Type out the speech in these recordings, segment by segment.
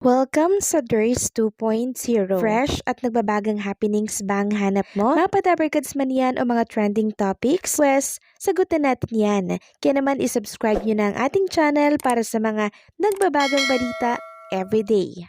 Welcome sa DRS 2.0. Fresh at nagbabagang happenings bang hanap mo? Mga padabarkads man yan o mga trending topics? Pwes, sagutin natin yan. Kaya naman isubscribe nyo na ang ating channel para sa mga nagbabagang balita everyday.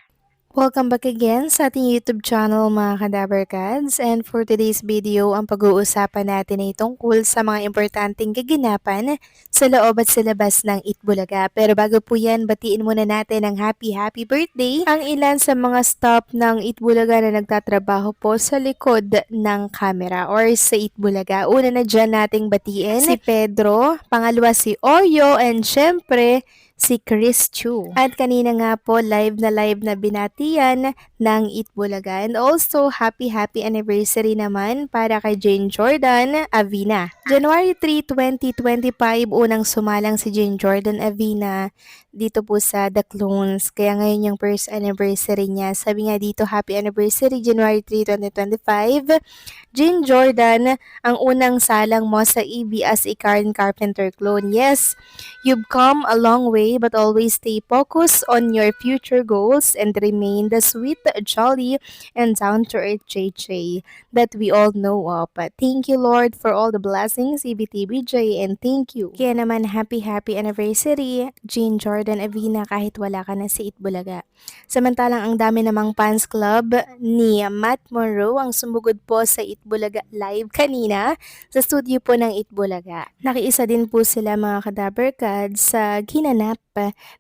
Welcome back again sa ating YouTube channel mga Kadabarkads, and for today's video ang pag-uusapan natin ay tungkol sa mga importanteng kaganapan sa loob at sa labas ng Itbulaga. Pero bago po yan, batiin muna natin ang happy birthday ang ilan sa mga staff ng Itbulaga na nagtatrabaho po sa likod ng camera or sa Itbulaga. Una na dyan nating batiin si Pedro, pangalawa si Oreo, and syempre si Chris Chu. At kanina nga po live na binatian ng Itbulaga. And also happy anniversary naman para kay Jane Jordan Avina. January 3, 2025 unang sumalang si Jane Jordan Avina dito po sa The Clones. Kaya ngayon yung first anniversary niya. Sabi nga dito, happy anniversary January 3, 2025. Jane Jordan, ang unang salang mo sa EB as a Karen Carpenter clone. Yes, you've come a long way but always stay focused on your future goals and remain the sweet, jolly, and down-to-earth JJ that we all know of. Thank you, Lord, for all the blessings, EBTBJ, and thank you. Kaya naman, happy anniversary, Jane Jordan Avina, kahit wala ka na sa Itbulaga. Samantalang ang dami namang fans club ni Matt Monroe ang sumugod po sa Itbulaga live kanina sa studio po ng Itbulaga. Nakiisa din po sila mga Kadabarkads sa ginanap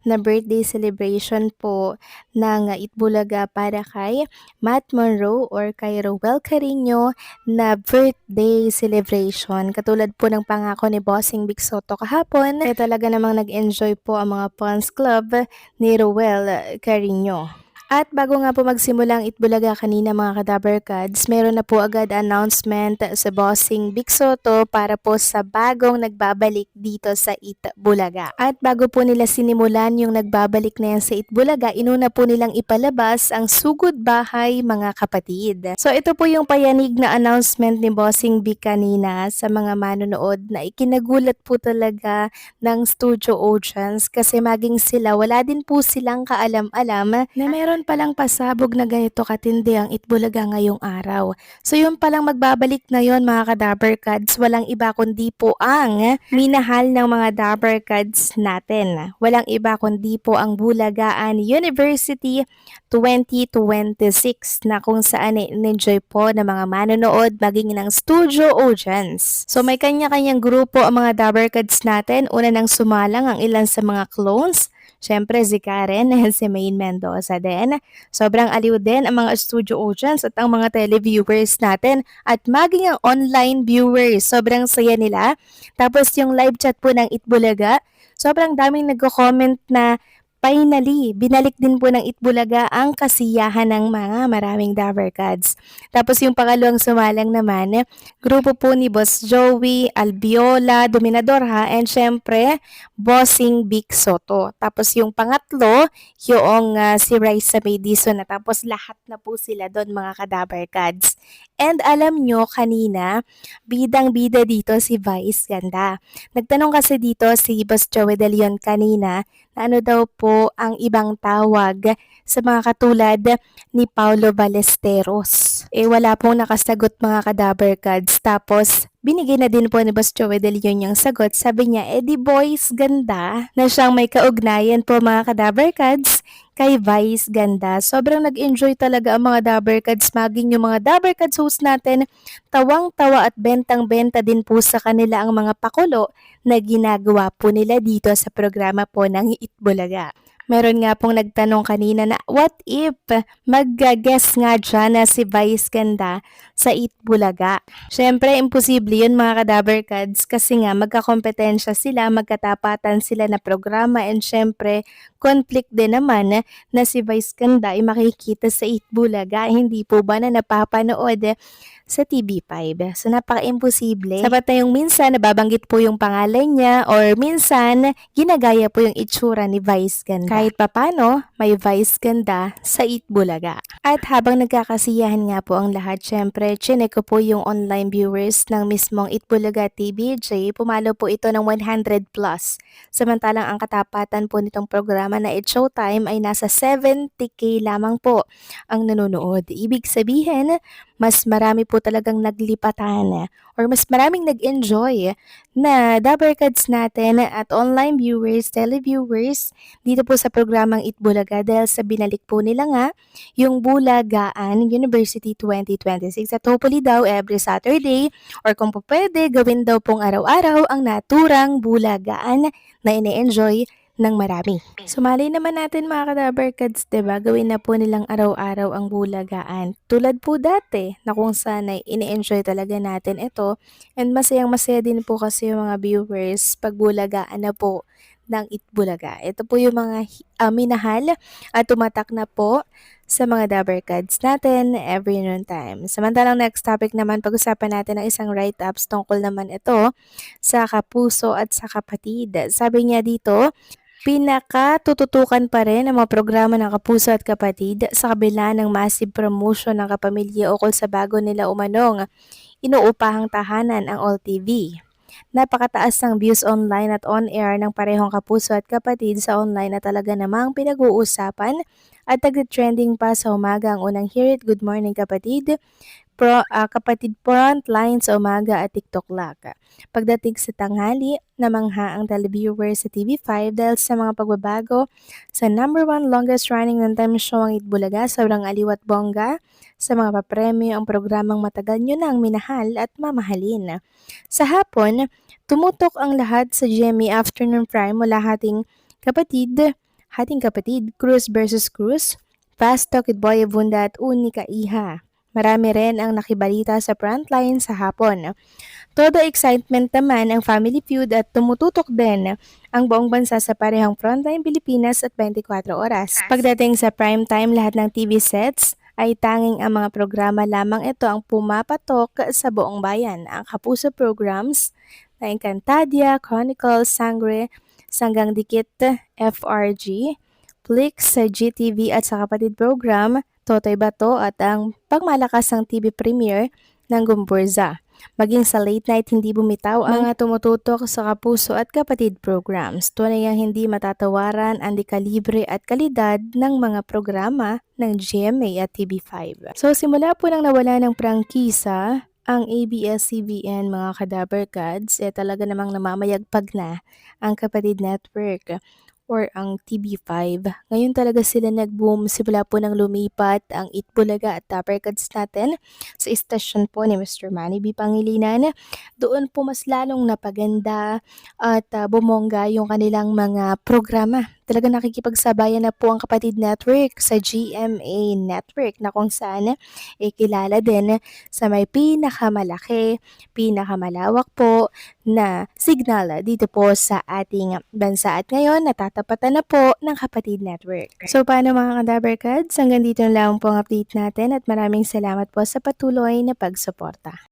na birthday celebration po ng Itbulaga para kay Matt Monroe or kay Rowell Carino na birthday celebration. Katulad po ng pangako ni Bossing Big Soto kahapon, talaga namang nag-enjoy po ang mga fans club ni Rowell Carino. At bago nga po magsimula ang Itbulaga kanina mga Kadabarkads, meron na po agad announcement sa Bossing Big Soto para po sa bagong nagbabalik dito sa Itbulaga. At bago po nila sinimulan yung nagbabalik na yan sa Itbulaga, inuna po nilang ipalabas ang Sugod Bahay mga kapatid. So ito po yung payanig na announcement ni Bossing Big kanina sa mga manonood na ikinagulat po talaga ng studio audience kasi maging sila, wala din po silang kaalam-alam na meron palang pasabog na ganito katindi ang Itbulaga ngayong araw. So yun palang magbabalik na yon mga Kadabarkads, walang iba kundi po ang minahal ng mga Dabarkads natin. Walang iba kundi po ang Bulagaan University 2026 na kung saan in-enjoy po ng mga manonood maging ng studio audience. So may kanya-kanyang grupo ang mga Dabarkads natin. Una nang sumalang ang ilan sa mga clones. Siyempre si Karen and si Maine Mendoza din. Sobrang aliw din ang mga studio audience at ang mga televiewers natin at maging ang online viewers. Sobrang saya nila. Tapos yung live chat po ng Itbulaga, sobrang daming nagko-comment na finally, binalik din po ng Itbulaga ang kasiyahan ng mga maraming Dabarkads. Tapos yung pangalawang sumalang naman, grupo po ni Boss Joey, Albiola, Dominador ha, and syempre, Bossing Big Soto. Tapos yung pangatlo, yung si Raisa Maydison na tapos lahat na po sila doon mga Kadabarkads. And alam nyo, kanina, bidang-bida dito si Vice Ganda. Nagtanong kasi dito si Boss Joey De Leon kanina na ano daw po ang ibang tawag sa mga katulad ni Paulo Ballesteros. Wala pong nakasagot mga Kadabarkads. Tapos, binigay na din po ni Boss Joey De Leon yung sagot. Sabi niya, di Boys Ganda na siyang may kaugnayan po mga Kadabarkads kay Vice Ganda. Sobrang nag-enjoy talaga ang mga Dabarkads, maging yung mga Dabarkads host natin, tawang-tawa at bentang-benta din po sa kanila ang mga pakulo na ginagawa po nila dito sa programa po ng Itbulaga. Meron nga pong nagtanong kanina na what if mag-guess nga dyan na si Vice Ganda sa Itbulaga? Syempre, imposible yun mga Kadabarkads kasi nga magkakompetensya sila, magkatapatan sila na programa, and syempre, conflict din naman na si Vice Ganda ay makikita sa Itbulaga. Hindi po ba na napapanood sa TV5. So napaka-imposible. Sapat na yung minsan nababanggit po yung pangalan niya or minsan ginagaya po yung itsura ni Vice Ganda. Kahit papano, may Vice Ganda sa Itbulaga. At habang nagkakasiyahan nga po ang lahat, syempre, chinek ko po yung online viewers ng mismong Itbulaga TVJ. Pumalo po ito ng 100 plus. Samantalang ang katapatan po nitong programa na It's Showtime ay nasa 70k lamang po ang nanonood. Ibig sabihin, mas marami po talagang naglipatan or mas maraming nag-enjoy na Dabarkads natin at online viewers, televiewers dito po sa programang Itbulaga dahil sa binalik po nila nga yung Bulagaan University 2026 at hopefully daw every Saturday or kung po pwede gawin daw pong araw-araw ang naturang Bulagaan na ine-enjoy ng marami. Sumali naman natin mga ka-Dabarkads, diba? Gawin na po nilang araw-araw ang Bulagaan. Tulad po dati na kung saan ay ini-enjoy talaga natin ito and masayang-masaya din po kasi yung mga viewers pag Bulagaan na po ng Itbulaga. Ito po yung mga minahal at tumatak na po sa mga Dabarkads natin every noon time. Samantalang next topic naman, pag-usapan natin ang isang write-ups tungkol naman ito sa kapuso at sa kapatid. Sabi niya dito, pinakatututukan pa rin ang mga programa ng Kapuso at Kapatid sa kabila ng massive promotion ng kapamilya ukol sa bago nila umanong inuupahang tahanan ang All TV. Napakataas ng views online at on-air ng parehong Kapuso at Kapatid sa online na talaga namang pinag-uusapan at nag-trending pa sa umaga ang unang Hear It, Good Morning Kapatid, Kapatid Frontline sa umaga at TikTok Live. Pagdating sa tanghali, namangha ang televiewers sa TV5 dahil sa mga pagbabago sa number 1 longest running ng time show ang Itbulaga, sobrang aliw at bongga sa mga papremyo ang programang matagal nyo nang minahal at mamahalin. Sa hapon, tumutok ang lahat sa GMA Afternoon Prime mula Hating Kapatid, Cruz versus Cruz, Fast Talk with Boy Abunda at Unika Iha. Marami rin ang nakibalita sa Frontline sa hapon. Todo excitement naman ang Family Feud at tumututok din ang buong bansa sa parehong Frontline Pilipinas at 24 oras. Pagdating sa prime time, lahat ng TV sets ay tanging ang mga programa lamang ito ang pumapatok sa buong bayan. Ang Kapuso programs na Encantadia, Chronicles, Sangre, Sanggang Dikit, FRG, Flix sa GTV at sa kapatid program, Totoy Bato at ang pagmalakas ng TV premiere ng Gumburza. Maging sa late night hindi bumitaw ang mga tumututok sa Kapuso at Kapatid programs. Tunay ang hindi matatawaran ang dekalibre at kalidad ng mga programa ng GMA at TV5. So simula po nang nawala ng prangkisa ang ABS-CBN mga ka-Dabarkads, talaga namang namamayagpag na ang Kapatid Network or ang TV5. Ngayon talaga sila nag-boom simula po nang lumipat ang Itbulaga at Dabarkads natin sa istasyon po ni Mr. Manny B. Pangilinan. Doon po mas lalong napaganda at bumongga yung kanilang mga programa. Talaga nakikipagsabayan na po ang Kapatid Network sa GMA Network na kung saan kilala din sa may pinakamalaki, pinakamalawak po na signal dito po sa ating bansa. At ngayon, natatapatan na po ng Kapatid Network. So, paano mga ka-Dabarkads? Hanggang dito na lang po ang update natin at maraming salamat po sa patuloy na pagsuporta.